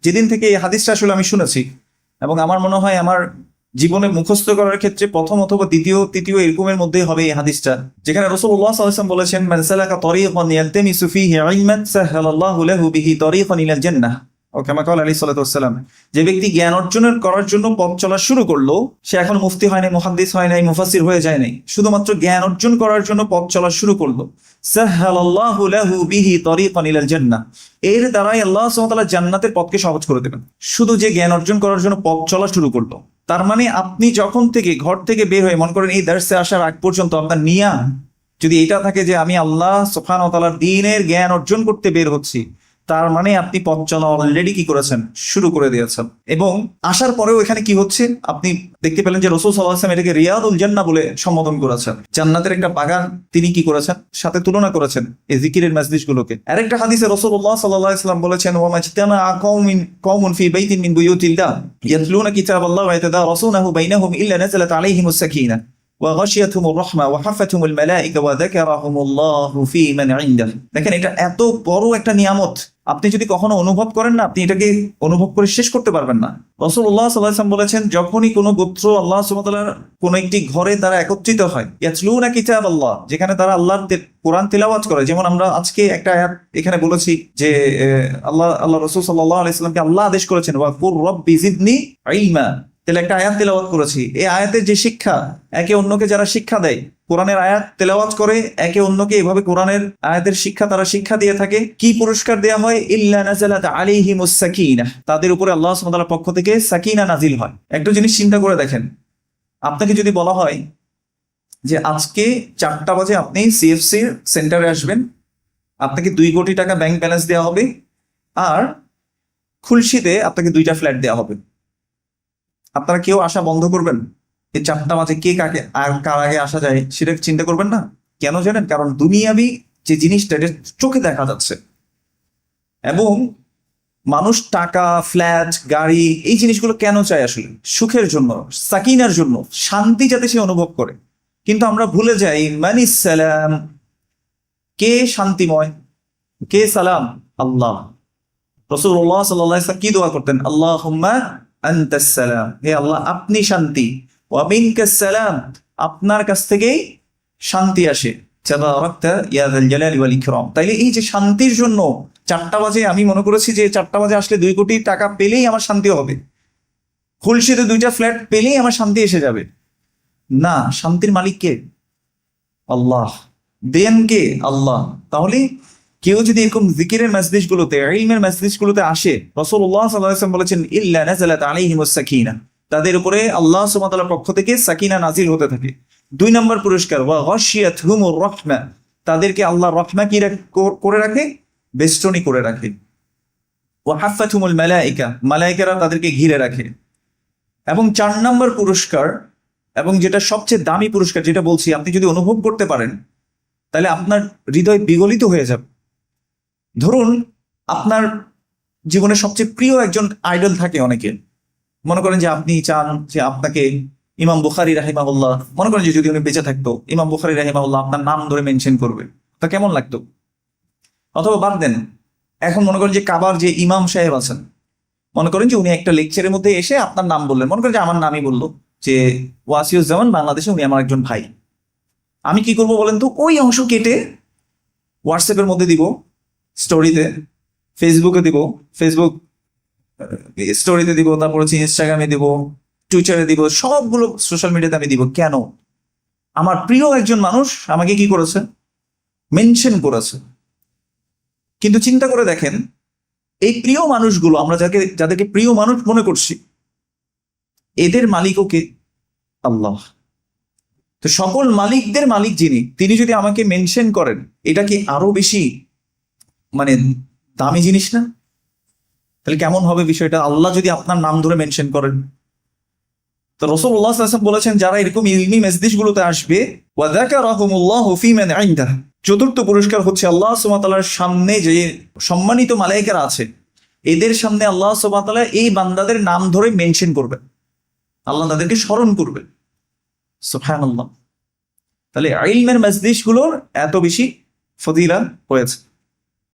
যেদিন থেকে এই হাদিসটা আসলে আমি শুনেছি, এবং আমার মনে হয় আমার জীবনে মুখস্থ করার ক্ষেত্রে প্রথম অথবা দ্বিতীয় তৃতীয় এরকমের মধ্যেই হবে এই হাদিসটা, যেখানে রাসূলুল্লাহ সাল্লাল্লাহু আলাইহি ওয়াসাল্লাম বলেছেন, মান সালাকা তরিকান ইয়ালতামিসু ফীহি ইলমান সাহহালাল্লাহু লাহু বিহি তরিকান ইলাল জান্নাহ, ও কামা ক্বালা আলাইহিস সালাতু ওয়াসসালাম। যে ব্যক্তি জ্ঞান অর্জনের করার জন্য পথ চলা শুরু করলো, সে এখন মুফতি হয় নাই, মুহাদ্দিস হয় নাই, মুফাসসির হয়ে যায় নাই, শুধুমাত্র জ্ঞান অর্জন করার জন্য পথ চলা শুরু করলো, সাহহালাল্লাহু লাহু বিহি তরিকান ইলাল জান্নাহ, এর দ্বারাই আল্লাহ সুবহানাহু ওয়া তাআলা জান্নাতের পথকে সহজ করে দেবেন। শুধু যে জ্ঞান অর্জন করার জন্য পথ চলা শুরু করলো, তার মানে আপনি যখন থেকে ঘর থেকে বের হয়ে মনে করেন এই দার্সে আসার আগ পর্যন্ত আপনার নিয়া যদি এটা থাকে যে আমি আল্লাহ সুবহানাহু ওয়া তাআলার দ্বীনের জ্ঞান অর্জন করতে বের হচ্ছি, তার মানে আপনি পথ চলা অলরেডি কি করেছেন, শুরু করে দিয়েছেন। এবং আসার পরেও এখানে কি হচ্ছে আপনি দেখতে পেলেন যে রাসূল সাল্লাল্লাহু আলাইহি ওয়াসাল্লাম এটাকে রিয়াদুল জান্নাহ বলে সম্বোধন করেছেন, জান্নাতের একটা বাগান তিনি কি করেছেন, সাথে তুলনা করেছেন এই জিকিরের মজলিসগুলোকে। আরেকটা হাদিসে রাসূলুল্লাহ সাল্লাল্লাহু আলাইহি ওয়াসাল্লাম বলেছেন, ওয়া মাজতামা কওমুন ফি বাইতিন মিন বুয়ুতিল্লাহ ইয়াতলুনা কিতাবাল্লাহ ওয়া ইয়াতাদারাসুনাহু বাইনাহুম ইল্লা নাযালাত আলাইহিমুস সাকিনাহ ওয়া গাশিয়াতুহুমুর রাহমা ওয়া হাফাতুহুমুল মালায়েকা ওয়া যাকারাহুমুল্লাহু ফি মান ইনদাহ। দেখেন এটা এত বড় একটা নিয়ামত, আপনি যদি কখনো অনুভব করেন না, আপনি এটাকে অনুভব করে শেষ করতে পারবেন না। রাসূলুল্লাহ সাল্লাল্লাহু আলাইহি ওয়াসাল্লাম বলেছেন, যখনই কোনো গোত্র আল্লাহ সুবহানাহু ওয়া তাআলার কোন একটি ঘরে তারা একত্রিত হয়, ইয়াতলুনা কিতাবাল্লাহ, যেখানে তারা আল্লাহর কোরআন তিলাওয়াত করে, যেমন আমরা আজকে একটা আয়াত এখানে বলেছি যে আল্লাহ রাসূল সাল্লাল্লাহু আলাইহি ওয়াসাল্লামকে আল্লাহ আদেশ করেছেন ওয়া কুর রব্বি জিদনি ইলমা, তাহলে একটা আয়াত তেলাওয়াত করেছি। এই আয়াতের যে শিক্ষা, একে অন্যকে যারা শিক্ষা দেয়, কোরআনের আয়াত তেলাওয়াত করে একে অন্যকে এভাবে কোরআনের আয়াতের শিক্ষা তারা শিক্ষা দিয়ে থাকে, কি পুরস্কার দেয়া হয়, ইল্লা নাযালাত আলাইহিমুস সাকিনাহ, তাদের উপরে আল্লাহ সুবহানাহু ওয়া তাআলার পক্ষ থেকে সাকিনা নাজিল হয়। একটা জিনিস চিন্তা করে দেখেন, আপনাকে যদি বলা হয় যে আজকে 4টা বাজে আপনি সিএফসি সেন্টারে আসবেন, আপনাকে 2 কোটি টাকা ব্যাংক ব্যালেন্স দেওয়া হবে, আর খুলশিতে আপনাকে 2টা ফ্ল্যাট দেওয়া হবে, আপনারা কেউ আসা বন্ধ করবেন? এই 4টা বাজে কে কাকে আর কার আগে আসা যায় সেটা চিন্তা করবেন না? কেন জানেন? কারণ দুনিয়াবি যে জিনিসটা এটা চোখে দেখা যাচ্ছে, এবং মানুষ টাকা, ফ্ল্যাট, গাড়ি, এই জিনিসগুলো কেন চায়? আসলে সুখের জন্য, সাকিনার জন্য, শান্তি যাতে সে অনুভব করে। কিন্তু আমরা ভুলে যাই মানিস সালাম, কে শান্তিময়, কে সালাম? আল্লাহ। রাসূলুল্লাহ সাল্লাল্লাহু আলাইহি ওয়াসাল্লাম কি দোয়া করতেন? আল্লাহুম্মা আনতাস সালাম, হে আল্লাহ আপনি শান্তি, ওয়া মিনকাস সালাম, আপনার কাছ থেকেই শান্তি আসে, তাবারাকতা ইয়া যাল জালালি ওয়াল ইকরাম। তাইলে এই যে শান্তির জন্য 4টা বাজে, আমি মনে করেছি যে 4টা বাজে আসলে 2 কোটি টাকা পেলেই আমার শান্তি হবে, খুলশিতে 2টা ফ্ল্যাট পেলেই আমার শান্তি এসে যাবে। না, শান্তির মালিক কে? আল্লাহ। দেন কে? আল্লাহ। তাহলে কেউ যদি এরকম জিকিরের মজলিসগুলোতে, ইলমের মজলিসগুলোতে আসে, রাসূলুল্লাহ সাল্লাল্লাহু আলাইহি ওয়াসাল্লাম বলেছেন, ইল্লা নাযালাত আলাইহিমুস সাকিনাহ, তাদের উপরে আল্লাহ সুবহানাহু ওয়া তাআলার পক্ষ থেকে সাকিনা নাজিল হতে থাকে। 2 নম্বর পুরস্কার, ওয়া গাশিয়াতহুমুর রাহমা, তাদেরকে আল্লাহ রাহমা কি করে রাখে? বেষ্টনী করে রাখে। ওয়া হাফাতুহুমুল মালায়েকা, মালায়েকারা তাদেরকে ঘিরে রাখে। এবং 4 নম্বর পুরস্কার, এবং যেটা সবচেয়ে দামি পুরস্কার, যেটা বলছি, আপনি যদি অনুভব করতে পারেন তাহলে আপনার হৃদয় বিগলিত হয়ে যাবে। ধরুন আপনার জীবনে সবচেয়ে প্রিয় একজন আইডল থাকে অনেকের, মনে করেন যে আপনি চান যে আপনাকে ইমাম বুখারী রাহিমাহুল্লাহ, মনে করেন যে যদি উনি বেঁচে থাকতো, ইমাম বুখারী রাহিমাহুল্লাহ আপনার নাম ধরে মেনশন করবে, তা কেমন লাগতো? অথবা বাদ দেন, এখন মনে করেন যে কাবার যে ইমাম সাহেব আছেন, মনে করেন যে উনি একটা লেকচারের মধ্যে এসে আপনার নাম বললেন, মনে করেন যে আমার নামই বললো যে ওয়াসিউজ্জামান বাংলাদেশে, উনি আমার একজন ভাই। আমি কি করবো বলেন তো? ওই অংশ কেটে হোয়াটসঅ্যাপের মধ্যে দিব, স্টোরিতে, ফেসবুকে দিব, ফেসবুক স্টোরিতে দিব, তারপর হচ্ছে ইনস্টাগ্রামে দিব, টুইটারে দিব, সবগুলো সোশ্যাল মিডিয়াতে আমি দিব। কেন? আমার প্রিয় একজন মানুষ আমাকে কি করেছে? মেনশন করেছে। কিন্তু চিন্তা করে দেখেন, এই প্রিয় মানুষগুলো, আমরা যাদেরকে প্রিয় মানুষ মনে করছি, এদের মালিকও কে? আল্লাহ। তো সকল মালিকদের মালিক যিনি, তিনি যদি আমাকে মেনশন করেন, এটা কি আরো বেশি মানে দামি জিনিস না? তাহলে কেমন হবে বিষয়টা আল্লাহ যদি আপনার নাম ধরে মেনশন করেন? তো রাসূলুল্লাহ সাল্লাল্লাহু আলাইহি ওয়াসাল্লাম বলেছেন, যারা এরকম ইলমি মজলিসগুলোতে আসবে, ওয়া যাকারাহুমুল্লাহু ফি মান ইনদাহ, 4র্থ পুরস্কার হচ্ছে আল্লাহ সুবহানাহু ওয়া তাআলার সামনে যে সম্মানিত মালায়েকারা আছে, এদের সামনে আল্লাহ সুবহানাহু ওয়া তাআলা এই বান্দাদের নাম ধরে মেনশন করবেন, আল্লাহ তাদেরকে স্মরণ করবে। সুবহানাল্লাহ। তাহলে ইলমের মজলিসগুলোর এত বেশি ফজিলত হয়েছে।